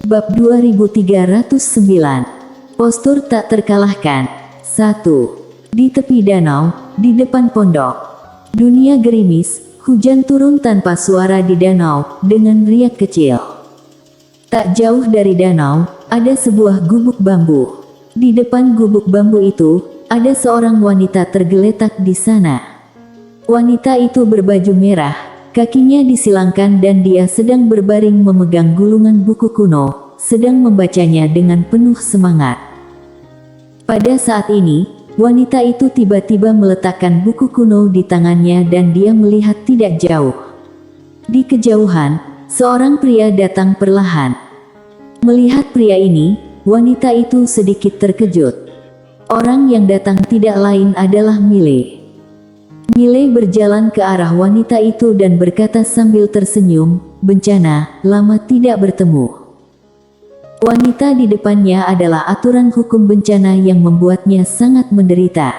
Bab 2309. Postur tak terkalahkan. 1. Di tepi danau, di depan pondok. Dunia gerimis, hujan turun tanpa suara di danau, dengan riak kecil. Tak jauh dari danau, ada sebuah gubuk bambu. Di depan gubuk bambu itu, ada seorang wanita tergeletak di sana. Wanita itu berbaju merah, kakinya disilangkan dan dia sedang berbaring memegang gulungan buku kuno, sedang membacanya dengan penuh semangat. Pada saat ini, wanita itu tiba-tiba meletakkan buku kuno di tangannya dan dia melihat tidak jauh. Di kejauhan, seorang pria datang perlahan. Melihat pria ini, wanita itu sedikit terkejut. Orang yang datang tidak lain adalah Mile. Mile berjalan ke arah wanita itu dan berkata sambil tersenyum, "Bencana, lama tidak bertemu." Wanita di depannya adalah aturan hukum bencana yang membuatnya sangat menderita.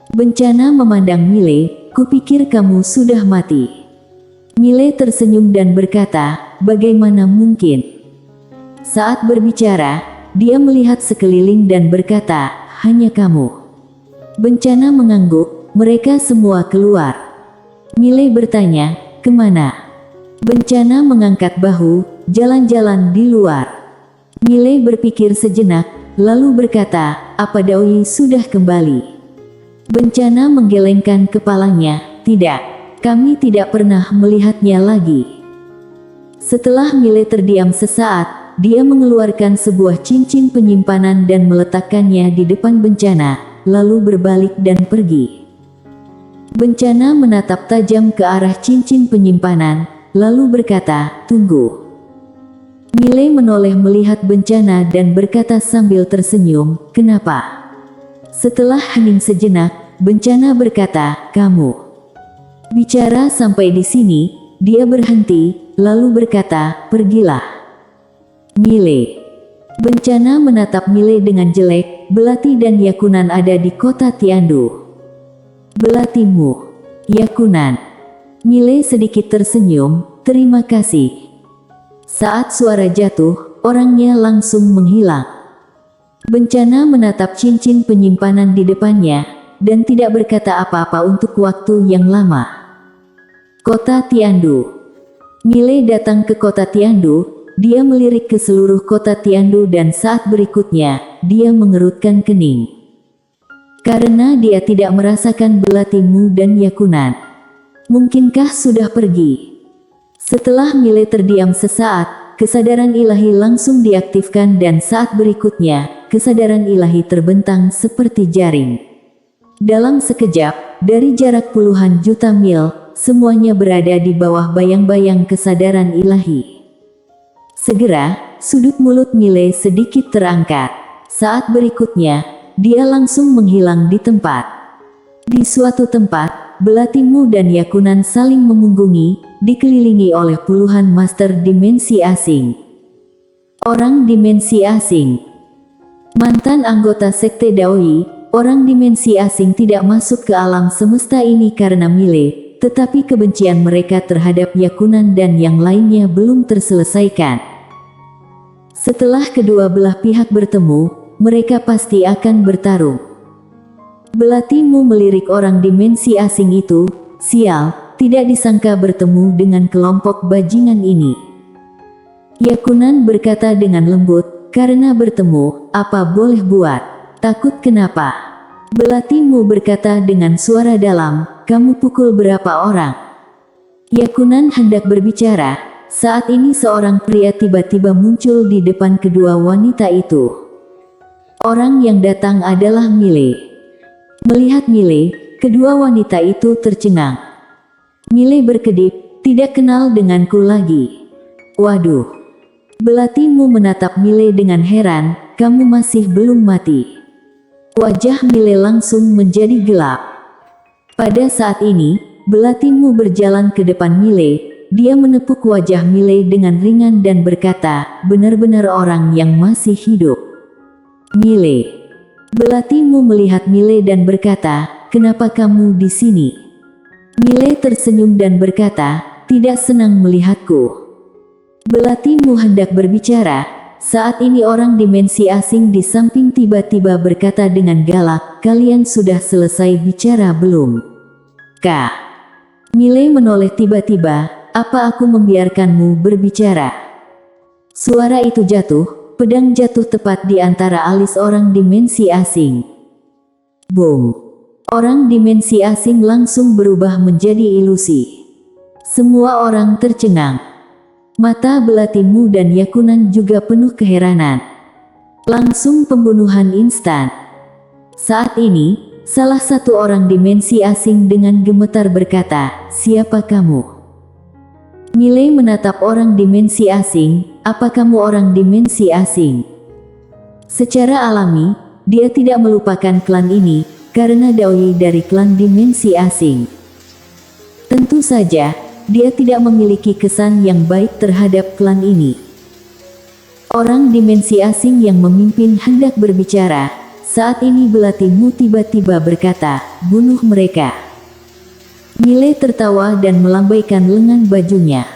Bencana memandang Mile, "Kupikir kamu sudah mati." Mile tersenyum dan berkata, "Bagaimana mungkin?" Saat berbicara, dia melihat sekeliling dan berkata, "Hanya kamu." Bencana mengangguk. Mereka semua keluar. Mile bertanya, "Kemana?" Bencana mengangkat bahu, "Jalan-jalan di luar." Mile berpikir sejenak, lalu berkata, "Apa Doi sudah kembali?" Bencana menggelengkan kepalanya, "Tidak, kami tidak pernah melihatnya lagi." Setelah Mile terdiam sesaat, dia mengeluarkan sebuah cincin penyimpanan dan meletakkannya di depan bencana, lalu berbalik dan pergi. Bencana menatap tajam ke arah cincin penyimpanan, lalu berkata, "Tunggu." Mile menoleh melihat bencana dan berkata sambil tersenyum, "Kenapa?" Setelah hening sejenak, bencana berkata, "Kamu." Bicara sampai di sini, dia berhenti, lalu berkata, "Pergilah." Mile. Bencana menatap Mile dengan jelek. "Belati dan Yakunan ada di kota Tiandu." "Belatimu, Yakunan." Mile sedikit tersenyum, "Terima kasih." Saat suara jatuh, orangnya langsung menghilang. Bencana menatap cincin penyimpanan di depannya, dan tidak berkata apa-apa untuk waktu yang lama. Kota Tiandu. Mile datang ke kota Tiandu, dia melirik ke seluruh kota Tiandu dan saat berikutnya, dia mengerutkan kening. Karena dia tidak merasakan Belatimu dan Yakunan. Mungkinkah sudah pergi? Setelah Mile terdiam sesaat, kesadaran ilahi langsung diaktifkan dan saat berikutnya, kesadaran ilahi terbentang seperti jaring. Dalam sekejap, dari jarak puluhan juta mil, semuanya berada di bawah bayang-bayang kesadaran ilahi. Segera, sudut mulut Mile sedikit terangkat. Saat berikutnya, dia langsung menghilang di tempat. Di suatu tempat, Belatimu dan Yakunan saling memunggungi, dikelilingi oleh puluhan master dimensi asing. Orang dimensi asing. Mantan anggota sekte Daoi, orang dimensi asing tidak masuk ke alam semesta ini karena Mile, tetapi kebencian mereka terhadap Yakunan dan yang lainnya belum terselesaikan. Setelah kedua belah pihak bertemu, mereka pasti akan bertarung. Belatimu melirik orang dimensi asing itu, "Sial, tidak disangka bertemu dengan kelompok bajingan ini." Yakunan berkata dengan lembut, "Karena bertemu, apa boleh buat? Takut kenapa?" Belatimu berkata dengan suara dalam, "Kamu pukul berapa orang?" Yakunan hendak berbicara, saat ini seorang pria tiba-tiba muncul di depan kedua wanita itu. Orang yang datang adalah Mile. Melihat Mile, kedua wanita itu tercengang. Mile berkedip, "Tidak kenal denganku lagi." "Waduh." Belatimu menatap Mile dengan heran, "Kamu masih belum mati." Wajah Mile langsung menjadi gelap. Pada saat ini, Belatimu berjalan ke depan Mile. Dia menepuk wajah Mile dengan ringan dan berkata, "Benar-benar orang yang masih hidup." Mile. Belatimu melihat Mile dan berkata, "Kenapa kamu di sini?" Mile tersenyum dan berkata, "Tidak senang melihatku." Belatimu hendak berbicara. Saat ini orang dimensi asing di samping tiba-tiba berkata dengan galak, "Kalian sudah selesai bicara belum?" Kak Mile menoleh tiba-tiba, "Apa aku membiarkanmu berbicara?" Suara itu jatuh, pedang jatuh tepat di antara alis orang dimensi asing. Boom! Orang dimensi asing langsung berubah menjadi ilusi. Semua orang tercengang. Mata Belatimu dan Yakunan juga penuh keheranan. Langsung pembunuhan instan. Saat ini, salah satu orang dimensi asing dengan gemetar berkata, "Siapa kamu?" Mile menatap orang dimensi asing, "Apa kamu orang dimensi asing?" Secara alami, dia tidak melupakan klan ini, karena doi dari klan dimensi asing. Tentu saja, dia tidak memiliki kesan yang baik terhadap klan ini. Orang dimensi asing yang memimpin hendak berbicara. Saat ini Belatimu tiba-tiba berkata, "Bunuh mereka." Mile tertawa dan melambaikan lengan bajunya.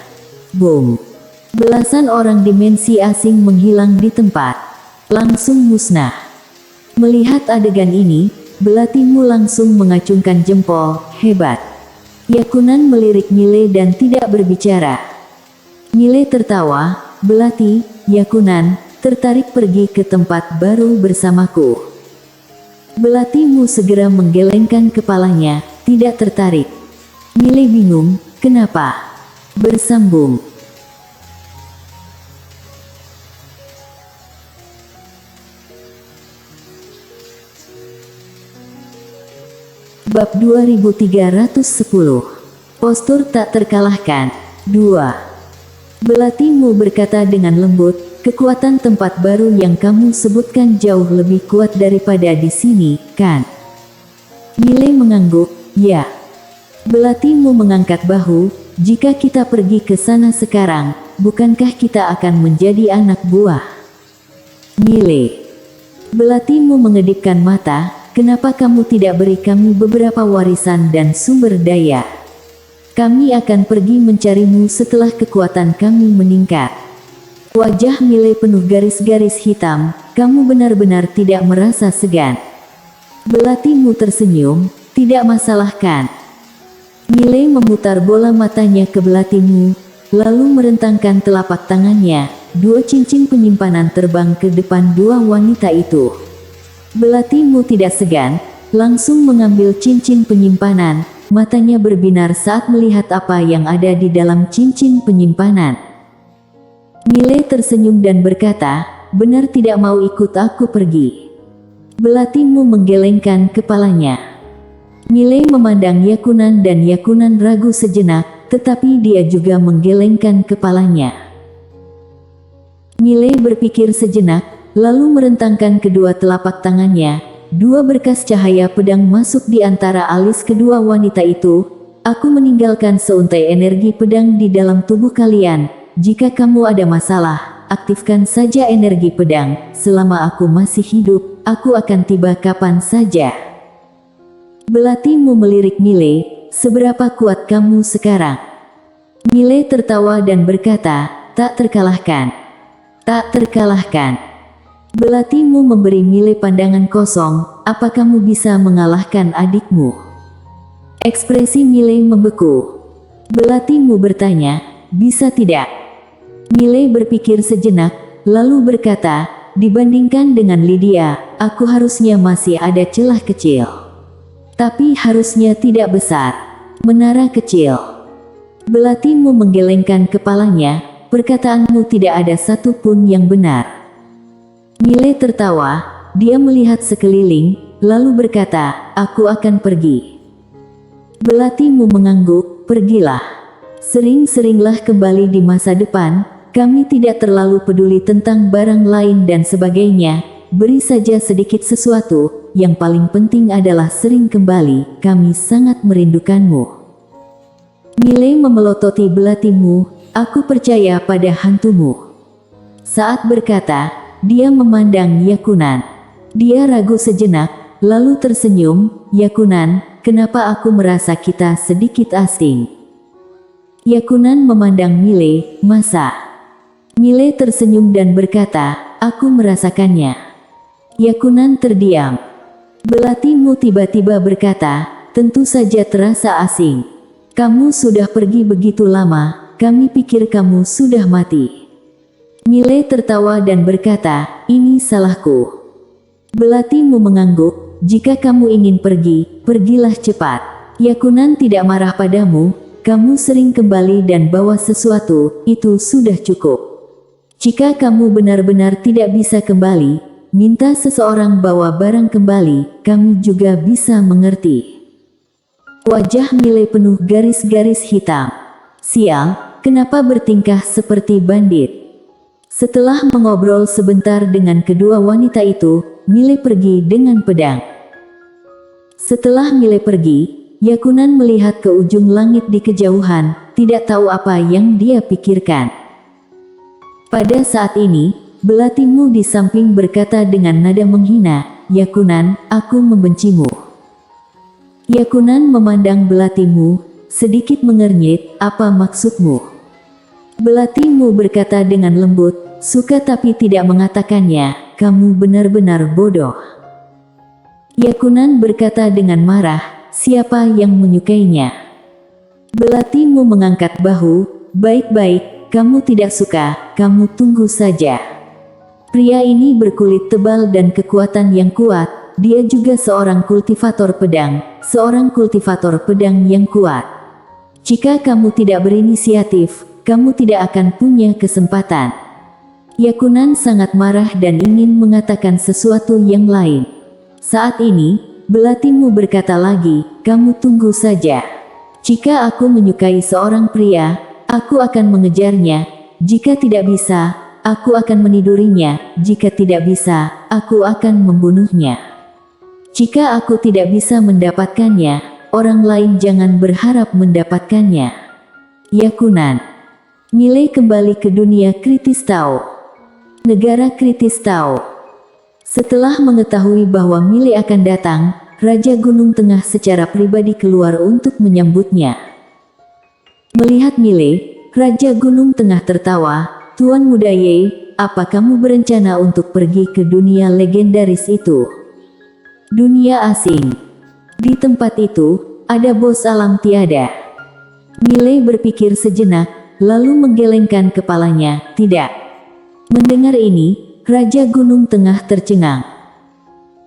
Boom! Belasan orang dimensi asing menghilang di tempat. Langsung musnah. Melihat adegan ini, Belatimu langsung mengacungkan jempol, "Hebat." Yakunan melirik Mile dan tidak berbicara. Mile tertawa, "Belati, Yakunan, tertarik pergi ke tempat baru bersamaku?" Belatimu segera menggelengkan kepalanya, tidak tertarik. Mile bingung, kenapa? Bersambung. Bab 2310. Postur tak terkalahkan. 2. Belatimu berkata dengan lembut, "Kekuatan tempat baru yang kamu sebutkan jauh lebih kuat daripada di sini, kan?" Mile mengangguk, "Ya." Belatimu mengangkat bahu, "Jika kita pergi ke sana sekarang, bukankah kita akan menjadi anak buah?" Mile. Belatimu mengedipkan mata, "Kenapa kamu tidak beri kami beberapa warisan dan sumber daya? Kami akan pergi mencarimu setelah kekuatan kami meningkat." Wajah Mile penuh garis-garis hitam, "Kamu benar-benar tidak merasa segan?" Belatimu tersenyum, "Tidak masalah kan?" Mile memutar bola matanya ke Belatimu, lalu merentangkan telapak tangannya. Dua cincin penyimpanan terbang ke depan dua wanita itu. Belatimu tidak segan, langsung mengambil cincin penyimpanan. Matanya berbinar saat melihat apa yang ada di dalam cincin penyimpanan. Mile tersenyum dan berkata, "Benar tidak mau ikut aku pergi?" Belatimu menggelengkan kepalanya. Mile memandang Yakunan dan Yakunan ragu sejenak, tetapi dia juga menggelengkan kepalanya. Mile berpikir sejenak, lalu merentangkan kedua telapak tangannya. Dua berkas cahaya pedang masuk di antara alis kedua wanita itu. "Aku meninggalkan seuntai energi pedang di dalam tubuh kalian. Jika kamu ada masalah, aktifkan saja energi pedang. Selama aku masih hidup, aku akan tiba kapan saja." Belatimu melirik Mile, "Seberapa kuat kamu sekarang?" Mile tertawa dan berkata, "Tak terkalahkan." "Tak terkalahkan." Belatimu memberi Mile pandangan kosong, "Apa kamu bisa mengalahkan adikmu?" Ekspresi Mile membeku. Belatimu bertanya, "Bisa tidak?" Mile berpikir sejenak, lalu berkata, "Dibandingkan dengan Lydia, aku harusnya masih ada celah kecil. Tapi harusnya tidak besar. Menara kecil." Belatimu menggelengkan kepalanya, "Perkataanmu tidak ada satu pun yang benar." Mile tertawa, dia melihat sekeliling, lalu berkata, "Aku akan pergi." Belatimu mengangguk, "Pergilah. Sering-seringlah kembali di masa depan, kami tidak terlalu peduli tentang barang lain dan sebagainya, beri saja sedikit sesuatu, yang paling penting adalah sering kembali, kami sangat merindukanmu." Mile memelototi Belatimu, "Aku percaya pada hantumu." Saat berkata, dia memandang Yakunan. Dia ragu sejenak, lalu tersenyum, "Yakunan, kenapa aku merasa kita sedikit asing?" Yakunan memandang Mile, "Masa?" Mile tersenyum dan berkata, aku merasakannya. Yakunan terdiam. Belatimu tiba-tiba berkata, tentu saja terasa asing. Kamu sudah pergi begitu lama, kami pikir kamu sudah mati. Mile tertawa dan berkata, ini salahku. Belatimu mengangguk, jika kamu ingin pergi, pergilah cepat. Yakunan tidak marah padamu, kamu sering kembali dan bawa sesuatu, itu sudah cukup. Jika kamu benar-benar tidak bisa kembali, minta seseorang bawa barang kembali, kami juga bisa mengerti. Wajah Mile penuh garis-garis hitam. Sial, kenapa bertingkah seperti bandit? Setelah mengobrol sebentar dengan kedua wanita itu, Mile pergi dengan pedang. Setelah Mile pergi, Yakunan melihat ke ujung langit di kejauhan, tidak tahu apa yang dia pikirkan. Pada saat ini, Belatimu di samping berkata dengan nada menghina, Yakunan, aku membencimu. Yakunan memandang Belatimu, sedikit mengernyit, apa maksudmu? Belatimu berkata dengan lembut, suka tapi tidak mengatakannya, kamu benar-benar bodoh. Yakunan berkata dengan marah, siapa yang menyukainya? Belatimu mengangkat bahu, baik-baik, kamu tidak suka, kamu tunggu saja. Pria ini berkulit tebal dan kekuatan yang kuat, dia juga seorang kultivator pedang yang kuat. Jika kamu tidak berinisiatif, kamu tidak akan punya kesempatan. Yakunan sangat marah dan ingin mengatakan sesuatu yang lain. Saat ini, Belatimu berkata lagi, kamu tunggu saja. Jika aku menyukai seorang pria, aku akan mengejarnya, jika tidak bisa, aku akan menidurinya, jika tidak bisa, aku akan membunuhnya. Jika aku tidak bisa mendapatkannya, orang lain jangan berharap mendapatkannya. Yakunan. Mile kembali ke dunia kritis Tao. Negara kritis Tao. Setelah mengetahui bahwa Mile akan datang, Raja Gunung Tengah secara pribadi keluar untuk menyambutnya. Melihat Mile, Raja Gunung Tengah tertawa, Tuan Muda Ye, apa kamu berencana untuk pergi ke dunia legendaris itu? Dunia asing. Di tempat itu, ada bos alam tiada. Mile berpikir sejenak, lalu menggelengkan kepalanya, tidak. Mendengar ini, Raja Gunung Tengah tercengang.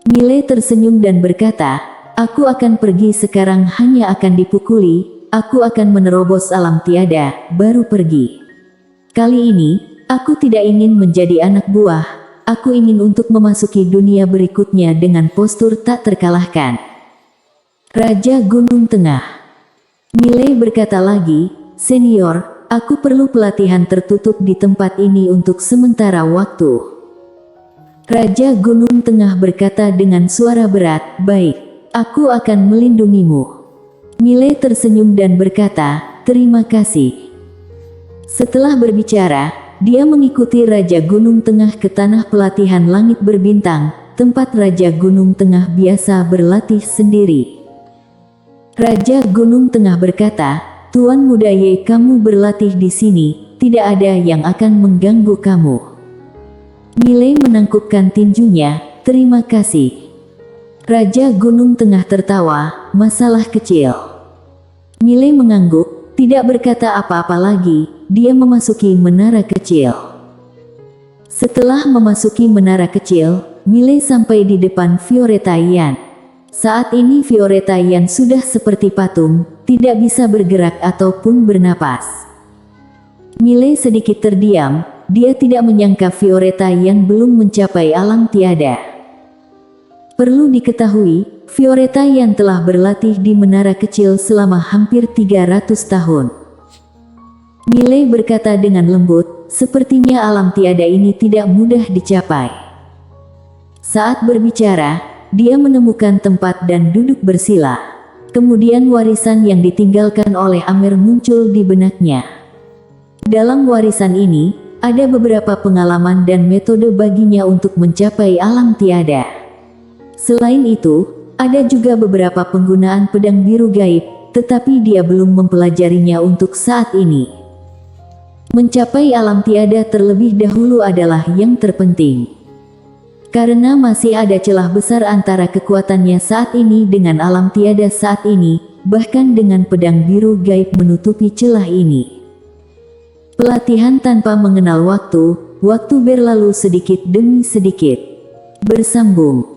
Mile tersenyum dan berkata, aku akan pergi sekarang hanya akan dipukuli. Aku akan menerobos alam tiada, baru pergi. Kali ini, aku tidak ingin menjadi anak buah, aku ingin untuk memasuki dunia berikutnya dengan postur tak terkalahkan. Raja Gunung Tengah. Mile berkata lagi, senior, aku perlu pelatihan tertutup di tempat ini untuk sementara waktu. Raja Gunung Tengah berkata dengan suara berat, baik, aku akan melindungimu. Mile tersenyum dan berkata, terima kasih. Setelah berbicara, dia mengikuti Raja Gunung Tengah ke tanah pelatihan langit berbintang, tempat Raja Gunung Tengah biasa berlatih sendiri. Raja Gunung Tengah berkata, Tuan Muda Ye, kamu berlatih di sini, tidak ada yang akan mengganggu kamu. Mile menangkupkan tinjunya, terima kasih. Raja Gunung Tengah tertawa, masalah kecil. Mile mengangguk, tidak berkata apa-apa lagi, dia memasuki menara kecil. Setelah memasuki menara kecil, Mile sampai di depan Violeta Yan. Saat ini Violeta Yan sudah seperti patung, tidak bisa bergerak ataupun bernapas. Mile sedikit terdiam, dia tidak menyangka Violeta Yan belum mencapai alam tiada. Perlu diketahui, Violeta Yan telah berlatih di menara kecil selama hampir 300 tahun. Mile berkata dengan lembut, sepertinya alam tiada ini tidak mudah dicapai. Saat berbicara, dia menemukan tempat dan duduk bersila. Kemudian warisan yang ditinggalkan oleh Amer muncul di benaknya. Dalam warisan ini, ada beberapa pengalaman dan metode baginya untuk mencapai alam tiada. Selain itu, ada juga beberapa penggunaan pedang biru gaib, tetapi dia belum mempelajarinya untuk saat ini. Mencapai alam tiada terlebih dahulu adalah yang terpenting. Karena masih ada celah besar antara kekuatannya saat ini dengan alam tiada saat ini, bahkan dengan pedang biru gaib menutupi celah ini. Pelatihan tanpa mengenal waktu, waktu berlalu sedikit demi sedikit. Bersambung.